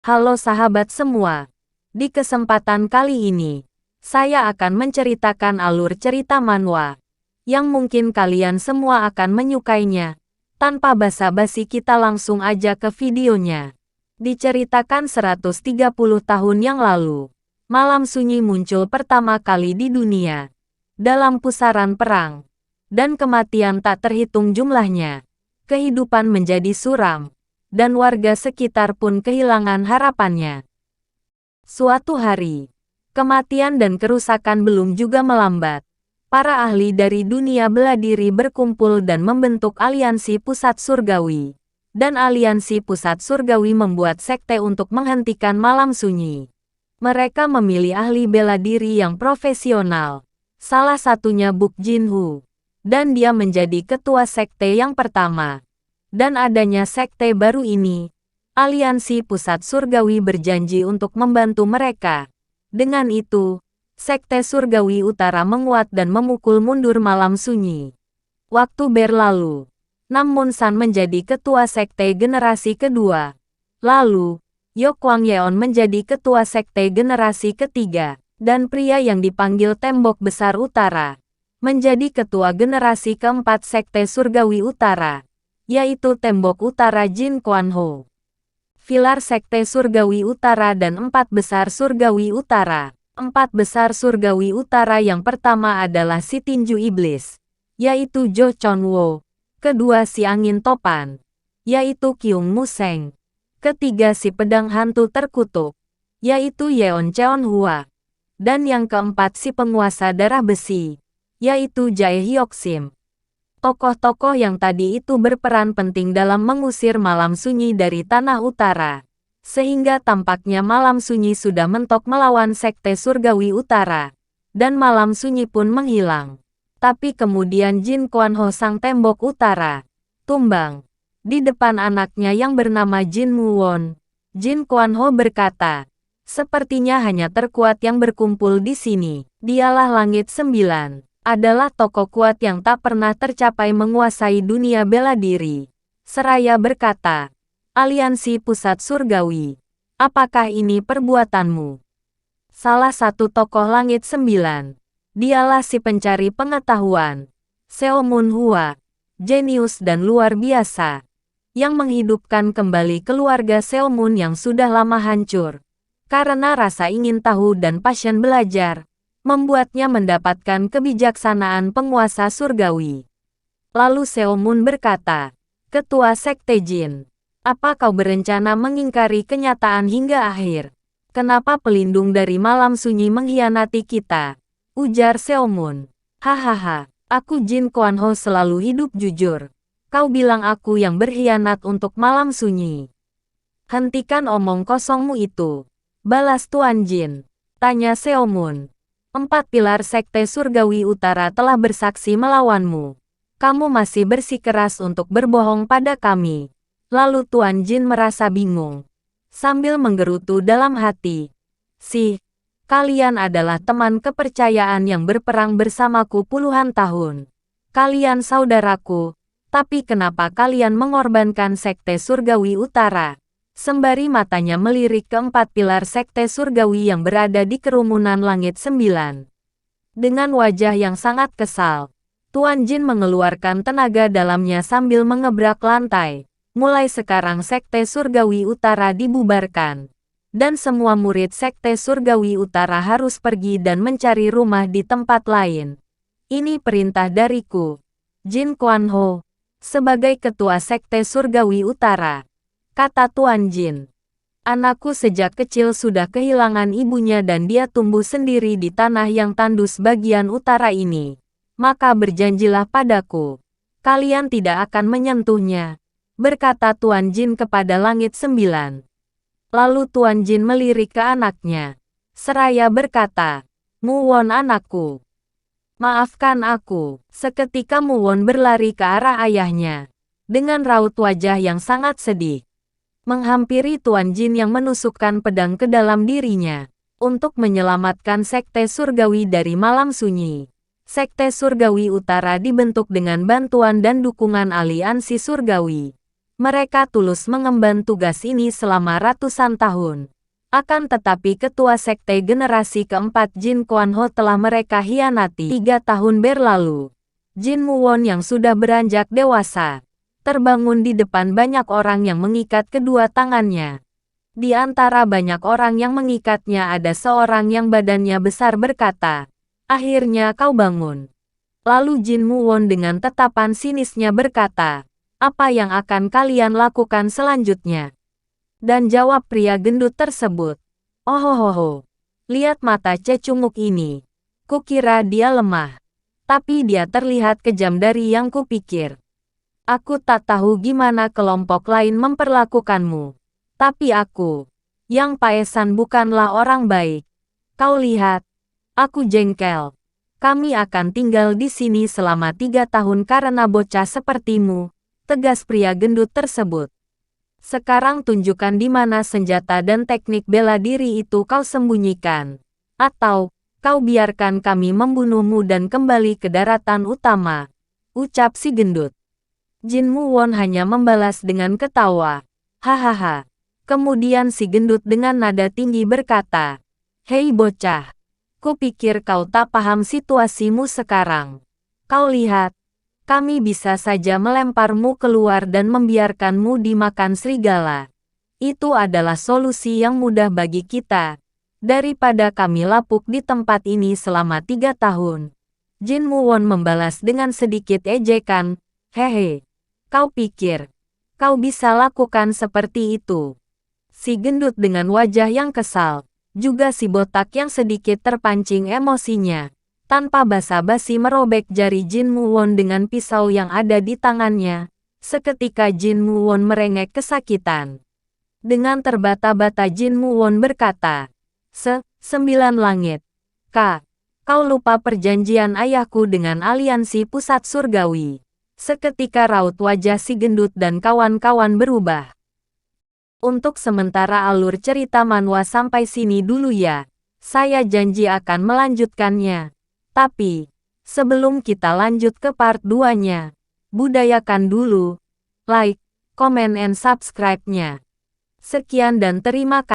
Halo sahabat semua. Di kesempatan kali ini, saya akan menceritakan alur cerita manhwa yang mungkin kalian semua akan menyukainya. Tanpa basa-basi kita langsung aja ke videonya. Diceritakan 130 tahun yang lalu, Malam Sunyi muncul pertama kali di dunia. Dalam pusaran perang dan kematian tak terhitung jumlahnya, kehidupan menjadi suram, dan warga sekitar pun kehilangan harapannya. Suatu hari, kematian dan kerusakan belum juga melambat. Para ahli dari dunia bela diri berkumpul dan membentuk aliansi pusat surgawi. Dan aliansi pusat surgawi membuat sekte untuk menghentikan Malam Sunyi. Mereka memilih ahli bela diri yang profesional. Salah satunya Buk Jinhu. Dan dia menjadi ketua sekte yang pertama. Dan adanya sekte baru ini, aliansi pusat surgawi berjanji untuk membantu mereka. Dengan itu, sekte surgawi utara menguat dan memukul mundur Malam Sunyi. Waktu berlalu, Nam Mun San menjadi ketua sekte generasi kedua. Lalu, Yok Kwang Yeon menjadi ketua sekte generasi ketiga. Dan pria yang dipanggil Tembok Besar Utara menjadi ketua generasi keempat sekte surgawi utara, yaitu Tembok Utara Jin Kuan Ho. Pilar Sekte Surgawi Utara dan Empat Besar Surgawi Utara. Empat Besar Surgawi Utara yang pertama adalah si Tinju Iblis, yaitu Jo Chon Wo. Kedua si Angin Topan, yaitu Kyung Museng. Ketiga si Pedang Hantu Terkutuk, yaitu Yeon Cheon Hua. Dan yang keempat si Penguasa Darah Besi, yaitu Jae Hyok Sim. Tokoh-tokoh yang tadi itu berperan penting dalam mengusir Malam Sunyi dari Tanah Utara. Sehingga tampaknya Malam Sunyi sudah mentok melawan Sekte Surgawi Utara. Dan Malam Sunyi pun menghilang. Tapi kemudian Jin Kuan Ho sang Tembok Utara tumbang di depan anaknya yang bernama Jin Muwon. Jin Kuan Ho berkata, "Sepertinya hanya terkuat yang berkumpul di sini. Dialah Langit Sembilan. Adalah tokoh kuat yang tak pernah tercapai menguasai dunia bela diri." Seraya berkata, "Aliansi Pusat Surgawi, apakah ini perbuatanmu?" Salah satu tokoh Langit Sembilan, dialah si pencari pengetahuan, Seo Mun Hua, jenius dan luar biasa, yang menghidupkan kembali keluarga Seo Mun yang sudah lama hancur. Karena rasa ingin tahu dan passion belajar, membuatnya mendapatkan kebijaksanaan penguasa surgawi. Lalu Seo Mun berkata, "Ketua Sekte Jin, apa kau berencana mengingkari kenyataan hingga akhir? Kenapa pelindung dari Malam Sunyi mengkhianati kita?" Ujar Seo Mun. "Hahaha, aku Jin Kuan Ho selalu hidup jujur. Kau bilang aku yang berkhianat untuk Malam Sunyi." "Hentikan omong kosongmu itu," balas Tuan Jin. Tanya Seo Mun. "Empat pilar Sekte Surgawi Utara telah bersaksi melawanmu. Kamu masih bersikeras untuk berbohong pada kami." Lalu Tuan Jin merasa bingung. Sambil menggerutu dalam hati. Kalian adalah teman kepercayaan yang berperang bersamaku puluhan tahun. Kalian saudaraku, tapi kenapa kalian mengorbankan Sekte Surgawi Utara?" Sembari matanya melirik ke empat pilar Sekte Surgawi yang berada di kerumunan Langit Sembilan. Dengan wajah yang sangat kesal, Tuan Jin mengeluarkan tenaga dalamnya sambil mengebrak lantai. Mulai sekarang Sekte Surgawi Utara dibubarkan. Dan semua murid Sekte Surgawi Utara harus pergi dan mencari rumah di tempat lain. Ini perintah dariku, Jin Kuan Ho, sebagai ketua Sekte Surgawi Utara. Kata Tuan Jin. "Anakku sejak kecil sudah kehilangan ibunya dan dia tumbuh sendiri di tanah yang tandus bagian utara ini. Maka berjanjilah padaku, kalian tidak akan menyentuhnya," berkata Tuan Jin kepada Langit Sembilan. Lalu Tuan Jin melirik ke anaknya. Seraya berkata, "Muwon anakku, maafkan aku." Seketika Muwon berlari ke arah ayahnya. Dengan raut wajah yang sangat sedih. Menghampiri Tuan Jin yang menusukkan pedang ke dalam dirinya. Untuk menyelamatkan Sekte Surgawi dari Malam Sunyi. Sekte Surgawi Utara dibentuk dengan bantuan dan dukungan aliansi surgawi. Mereka tulus mengemban tugas ini selama ratusan tahun. Akan tetapi ketua sekte generasi keempat Jin Kuan-ho telah mereka hianati 3 tahun berlalu. Jin Mu-won yang sudah beranjak dewasa, terbangun di depan banyak orang yang mengikat kedua tangannya. Di antara banyak orang yang mengikatnya ada seorang yang badannya besar berkata, "Akhirnya kau bangun." Lalu Jin Mu-won dengan tatapan sinisnya berkata, "Apa yang akan kalian lakukan selanjutnya?" Dan jawab pria gendut tersebut, "Ohohoho, lihat mata cecunguk ini. Kukira dia lemah, tapi dia terlihat kejam dari yang kupikir. Aku tak tahu gimana kelompok lain memperlakukanmu. Tapi aku, Yang Paesan bukanlah orang baik. Kau lihat, aku jengkel. Kami akan tinggal di sini selama 3 tahun karena bocah sepertimu," tegas pria gendut tersebut. "Sekarang tunjukkan di mana senjata dan teknik bela diri itu kau sembunyikan. Atau, kau biarkan kami membunuhmu dan kembali ke daratan utama," ucap si gendut. Jin Mu-won hanya membalas dengan ketawa. "Hahaha." Kemudian si gendut dengan nada tinggi berkata, "Hei bocah, kupikir kau tak paham situasimu sekarang. Kau lihat, kami bisa saja melemparmu keluar dan membiarkanmu dimakan serigala. Itu adalah solusi yang mudah bagi kita, daripada kami lapuk di tempat ini selama 3 tahun. Jin Mu-won membalas dengan sedikit ejekan, "Hehe, kau pikir kau bisa lakukan seperti itu?" Si gendut dengan wajah yang kesal, juga si botak yang sedikit terpancing emosinya, tanpa basa-basi merobek jari Jin Mu-won dengan pisau yang ada di tangannya. Seketika Jin Mu-won merengek kesakitan. Dengan terbata-bata Jin Mu-won berkata, "Sembilan langit. Kak, kau lupa perjanjian ayahku dengan aliansi pusat surgawi." Seketika raut wajah si gendut dan kawan-kawan berubah. Untuk sementara alur cerita manhwa sampai sini dulu ya. Saya janji akan melanjutkannya. Tapi, sebelum kita lanjut ke part 2-nya, budayakan dulu like, comment and subscribe-nya. Sekian dan terima kasih.